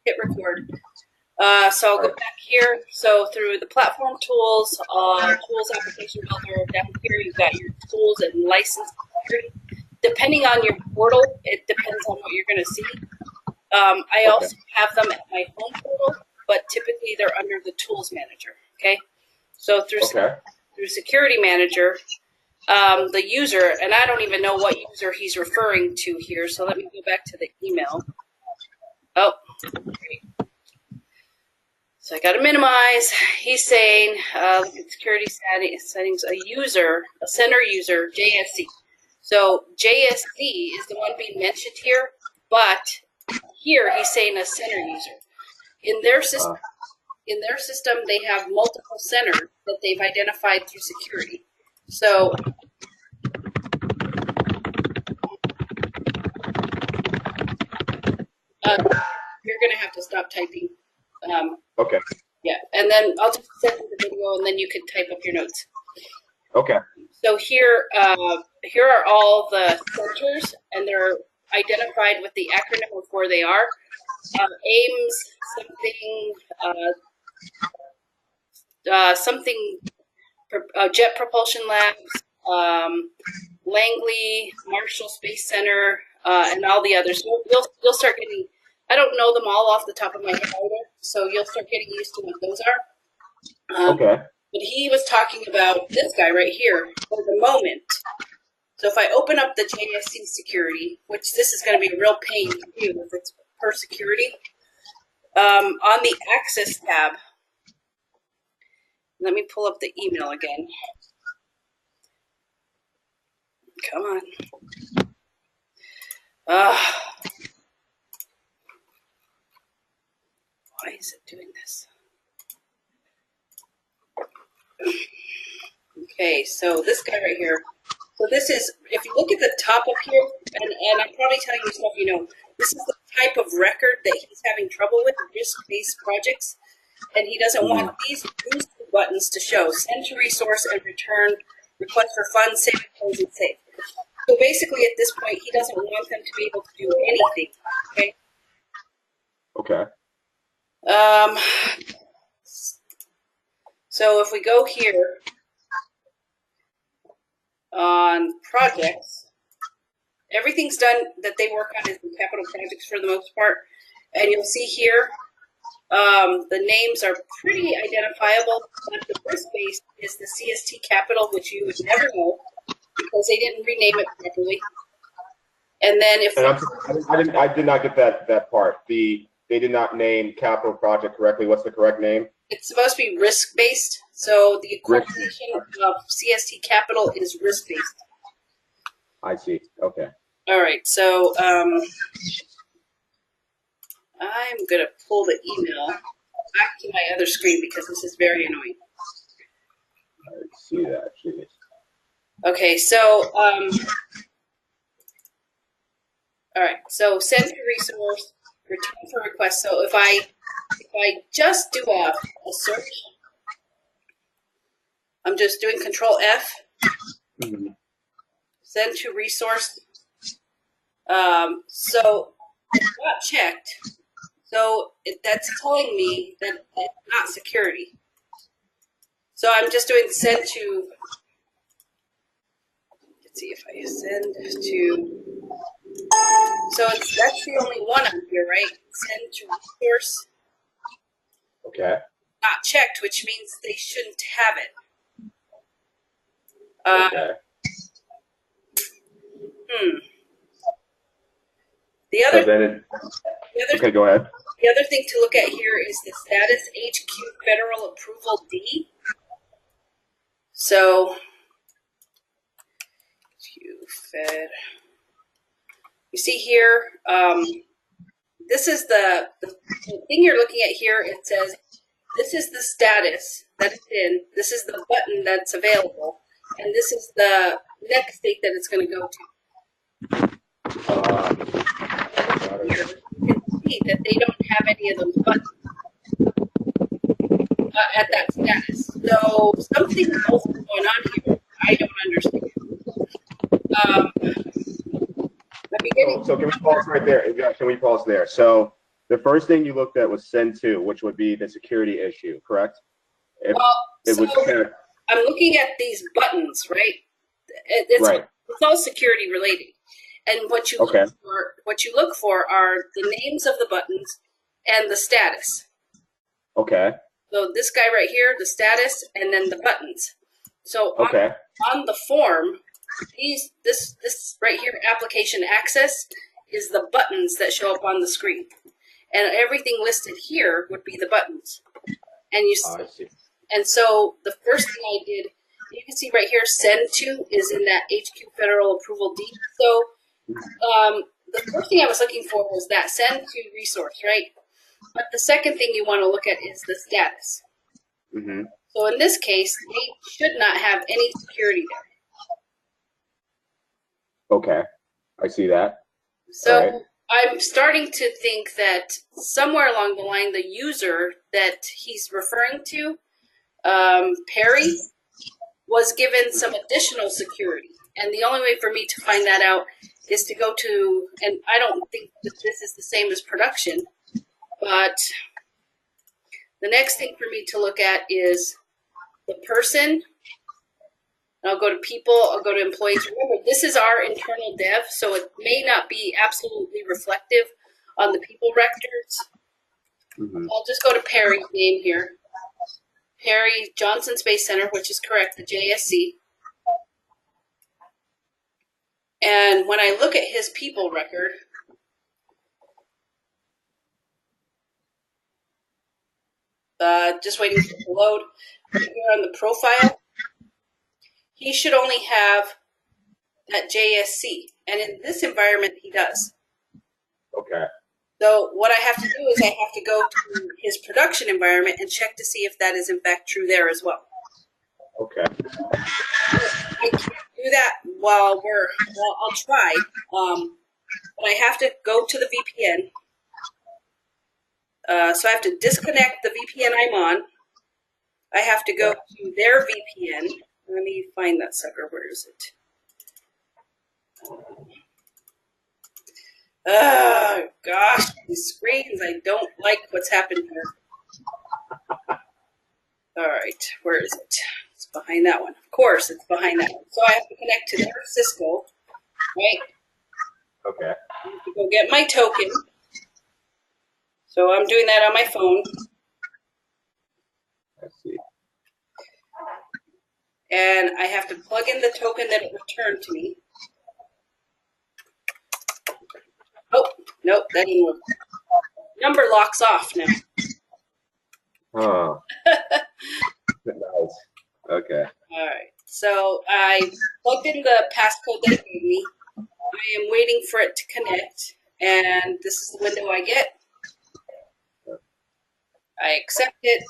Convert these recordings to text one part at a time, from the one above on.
hit record. So I'll go back here. So through the platform tools, tools application builder, down here you've got your tools and license security. Depending on your portal, it depends on what you're going to see. I also have them at my home portal, but typically they're under the tools manager. Okay, so through security manager, the user, and I don't even know what user he's referring to here. So let me go back to the email. Oh, great. So I got to minimize. He's saying, look at security settings, a center user, JSC. So JSC is the one being mentioned here, but here he's saying a center user. In their system, they have multiple centers that they've identified through security. So you're going to have to stop typing. Okay. Yeah, and then I'll just send you the video, and then you can type up your notes. Okay. So here are all the centers, and they're identified with the acronym of where they are. AIMS, Jet Propulsion Labs, Langley, Marshall Space Center, and all the others. You'll start getting. I don't know them all off the top of my head either, so you'll start getting used to what those are. Okay. But he was talking about this guy right here for the moment. So if I open up the JSC security, which this is going to be a real pain to do if it's per security, on the Access tab, let me pull up the email again. Come on. Why is it doing this? Okay, so this guy right here. So this is, if you look at the top up here, and I'm probably telling you stuff you know, this is the type of record that he's having trouble with, risk-based projects, and he doesn't want these two buttons to show, send to resource and return, request for funds, save and close and save. So basically at this point, he doesn't want them to be able to do anything, okay? Okay. So if we go here on projects, everything's done that they work on is in capital projects for the most part. And you'll see here, the names are pretty identifiable, but the risk-based is the CST Capital, which you would never know because they didn't rename it properly. And then if I did not get that part. They did not name capital project correctly. What's the correct name? It's supposed to be risk-based. So the incorporation of CST Capital is risk-based. I see. Okay. All right. So I'm going to pull the email back to my other screen because this is very annoying. I see that. Jeez. Okay. So all right. So send to resource, return for request. So if I just do a search, I'm just doing Control F, send to resource. So it's not checked. So that's telling me that it's not security. So I'm just doing send to. Let's see if I send to. So that's the only one on here, right? Send to resource. Okay. Not checked, which means they shouldn't have it. Okay. The other. Okay, go ahead. The other thing to look at here is the status HQ Federal Approval D. So, HQ Fed. You see here, this is the thing you're looking at here. It says, this is the status that it's in. This is the button that's available. And this is the next state that it's going to go to. You can see that they don't have any of those buttons at that status. So something else is going on here. I don't understand. So can we pause right there? Can we pause there? So The first thing you looked at was send to, which would be the security issue, correct? If Well, it was I'm looking at these buttons, right? It's all security related. And what you look for are the names of the buttons and the status. Okay. So this guy right here, the status, and then the buttons. So on the form, this right here, application access, is the buttons that show up on the screen. And everything listed here would be the buttons. And I see. And so the first thing I did, you can see right here, send to is in that HQ Federal Approval deed. So the first thing I was looking for was that send to resource, right? But the second thing you want to look at is the status. Mm-hmm. So in this case, they should not have any security there. Okay, I see that. So I'm starting to think that somewhere along the line, the user that he's referring to, Perry, was given some additional security. And the only way for me to find that out is to go to, and I don't think that this is the same as production, but the next thing for me to look at is the person. I'll go to people, I'll go to employees. Remember, this is our internal dev, so it may not be absolutely reflective on the people records. Mm-hmm. I'll just go to Perry's name here. Perry Johnson Space Center, which is correct, the JSC. And when I look at his people record, just waiting for it to load. Here on the profile, he should only have that JSC. And in this environment, he does. Okay. So what I have to do is I have to go to his production environment and check to see if that is in fact true there as well. Okay. I can't do that while I'll try. But I have to go to the VPN. So I have to disconnect the VPN I'm on. I have to go to their VPN. Let me find that sucker. Where is it? Oh, gosh, these screens. I don't like what's happened here. All right, where is it? It's behind that one. Of course, it's behind that one. So I have to connect to their Cisco, right? Okay. I have to go get my token. So I'm doing that on my phone. I see. And I have to plug in the token that it returned to me. Oh, nope, that didn't work. Number locks off now. Huh. Nice. Okay. All right. So I plugged in the passcode that it gave me. I am waiting for it to connect. And this is the window I get. I accept it.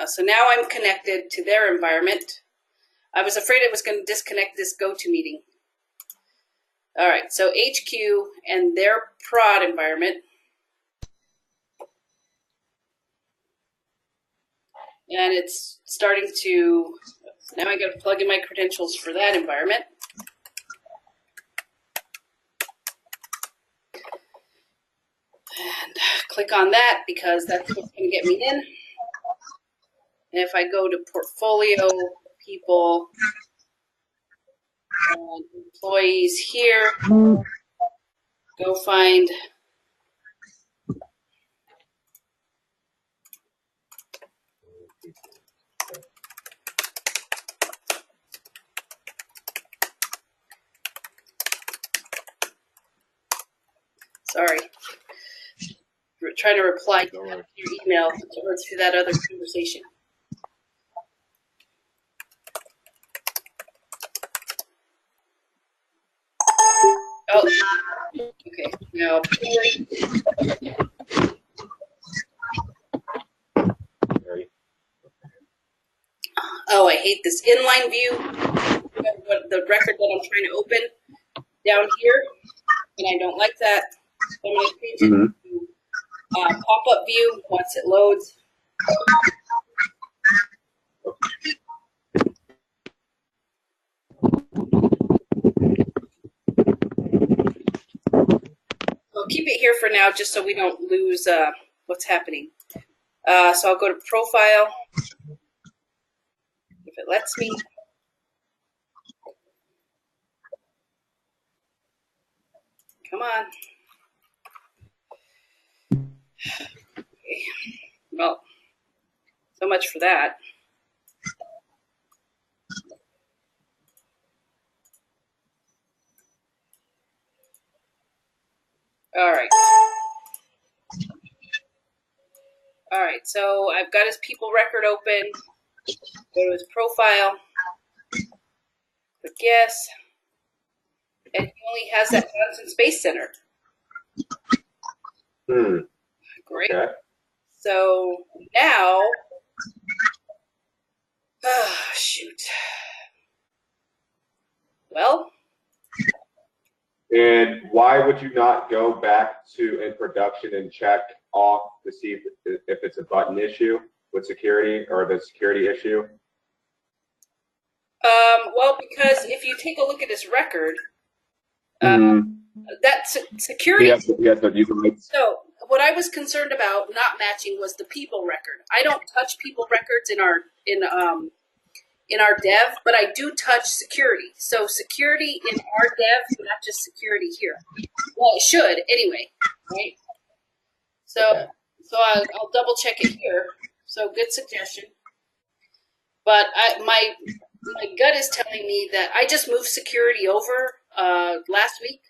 So now I'm connected to their environment. I was afraid it was going to disconnect this GoToMeeting. All right, so HQ and their prod environment. And it's starting to, now I got to plug in my credentials for that environment. And click on that because that's what's going to get me in. And if I go to portfolio, people, and employees here, go find sorry. We're trying to reply to your email to that other conversation. Oh, okay. Now, oh, I hate this inline view. The record that I'm trying to open down here, and I don't like that. So I'm going to change it to pop-up view once it loads. we'll keep it here for now just so we don't lose what's happening. So I'll go to Profile, if it lets me. Come on. Okay. Well, so much for that. All right. All right, so I've got his people record open. Go to his profile. Click yes. And he only has that Johnson Space Center. Great. Okay. So now, shoot. Well. And why would you not go back to in production and check off to see if it's a button issue with security or the security issue? Well, because if you take a look at his record, that's security. So what I was concerned about not matching was the people record. I don't touch people records in our dev, but I do touch security. So security in our dev, not just security here. Well, it should anyway, right? So I'll double check it here. So good suggestion. But my gut is telling me that I just moved security over last week,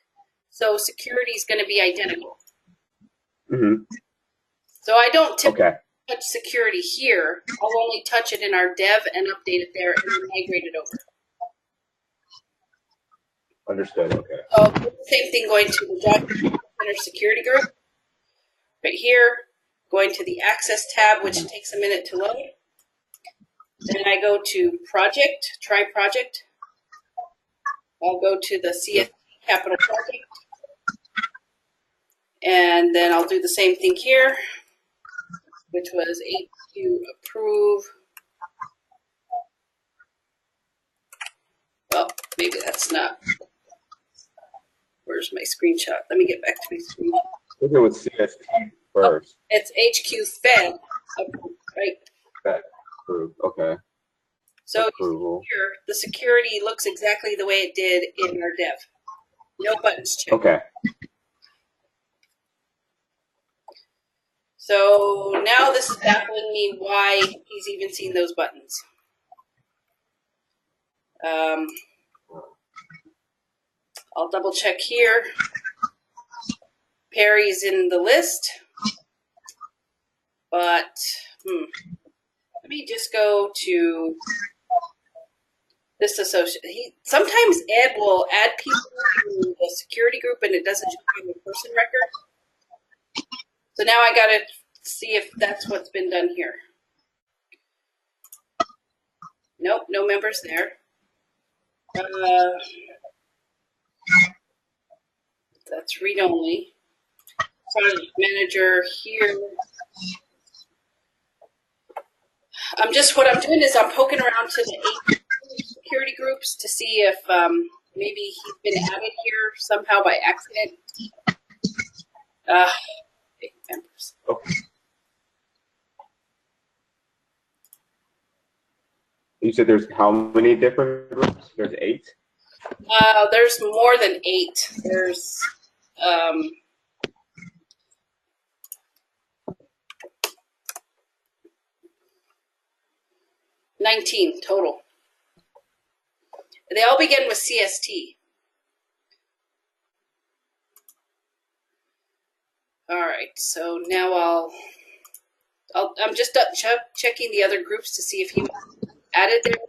so security is going to be identical. So I don't typically touch security here. I'll only touch it in our dev and update it there and then migrate it over. Understood. Okay. So same thing going to the Job Center security group. Right here, going to the Access tab, which takes a minute to load. Then I go to Project, Try Project. I'll go to the CST Capital Project. And then I'll do the same thing here, which was HQ approve. Well, maybe that's not. Where's my screenshot? Let me get back to my screen. We'll go with CST first. Oh, it's HQ Fed, right? Fed approved. Okay. So here, the security looks exactly the way it did in our dev. No buttons checked. Okay. So now this is baffling me why he's even seen those buttons. I'll double check here. Perry's in the list, but let me just go to this associate. Sometimes Ed will add people to the security group and it doesn't show the person record. So now I got to see if that's what's been done here. Nope, no members there. That's read only. Project manager here. What I'm doing is I'm poking around to the 8 security groups to see if maybe he's been added here somehow by accident. 8 members. Okay. You said there's how many different groups? There's 8? There's more than 8. There's 19 total. They all begin with CST. All right, so now I'm just checking the other groups to see if he added their.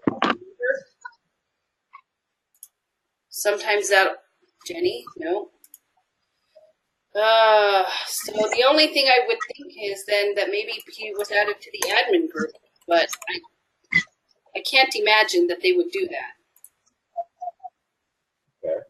Sometimes that, Jenny, no. So the only thing I would think is then that maybe he was added to the admin group, but I can't imagine that they would do that. Okay.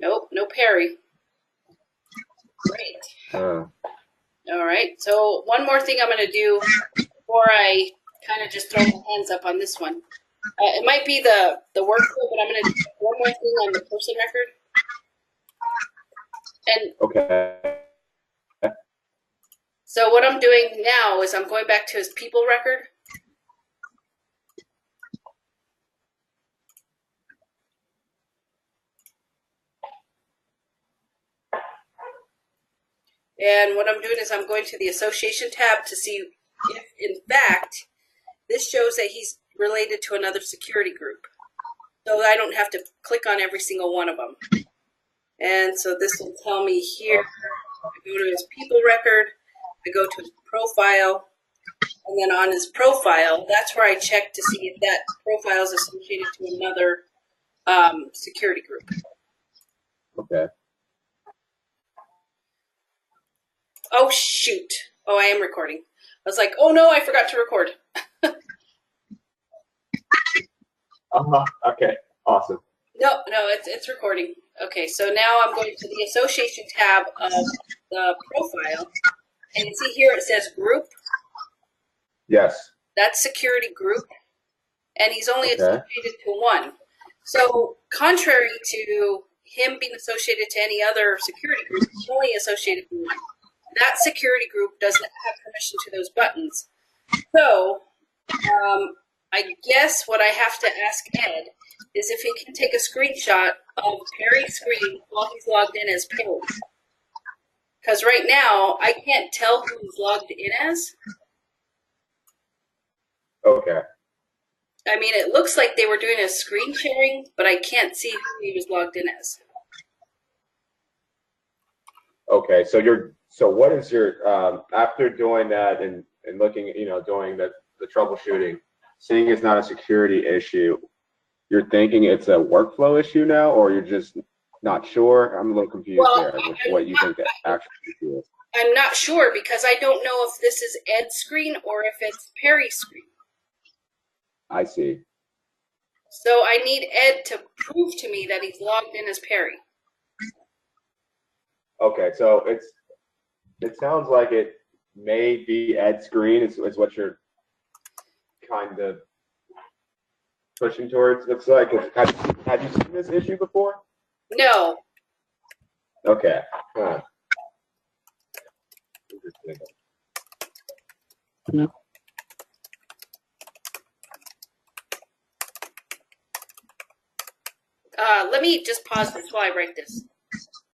Nope, no Perry. Great. All All right. So one more thing I'm going to do before I kind of just throw my hands up on this one. It might be the workflow, but I'm going to do one more thing on the person record. And Okay. so what I'm doing now is I'm going back to his people record. And what I'm doing is I'm going to the association tab to see if, in fact, this shows that he's related to another security group. So I don't have to click on every single one of them. And so this will tell me here, I go to his people record, I go to his profile, and then on his profile, that's where I check to see if that profile is associated to another security group. Okay. Oh, shoot. Oh, I am recording. I was like, oh, no, I forgot to record. Okay. Awesome. No, it's recording. Okay, so now I'm going to the association tab of the profile, and you see here it says group. Yes. That's security group, and he's only Okay. associated to one. So contrary to him being associated to any other security group, he's only associated to one. That security group doesn't have permission to those buttons. So I guess what I have to ask Ed is if he can take a screenshot of Perry's screen while he's logged in as Perry. Because right now, I can't tell who he's logged in as. Okay. I mean, it looks like they were doing a screen sharing, but I can't see who he was logged in as. Okay. So what is your, after doing that and looking, doing the troubleshooting, seeing it's not a security issue, you're thinking it's a workflow issue now, or you're just not sure? I'm a little confused there with what you think the actual issue is. I'm not sure because I don't know if this is Ed's screen or if it's Perry's screen. I see. So I need Ed to prove to me that he's logged in as Perry. Okay, so it sounds like it may be Ed's screen is what you're kind of pushing towards. Looks like. Have you seen this issue before? No. Okay. Huh. Let me just pause this while I write this.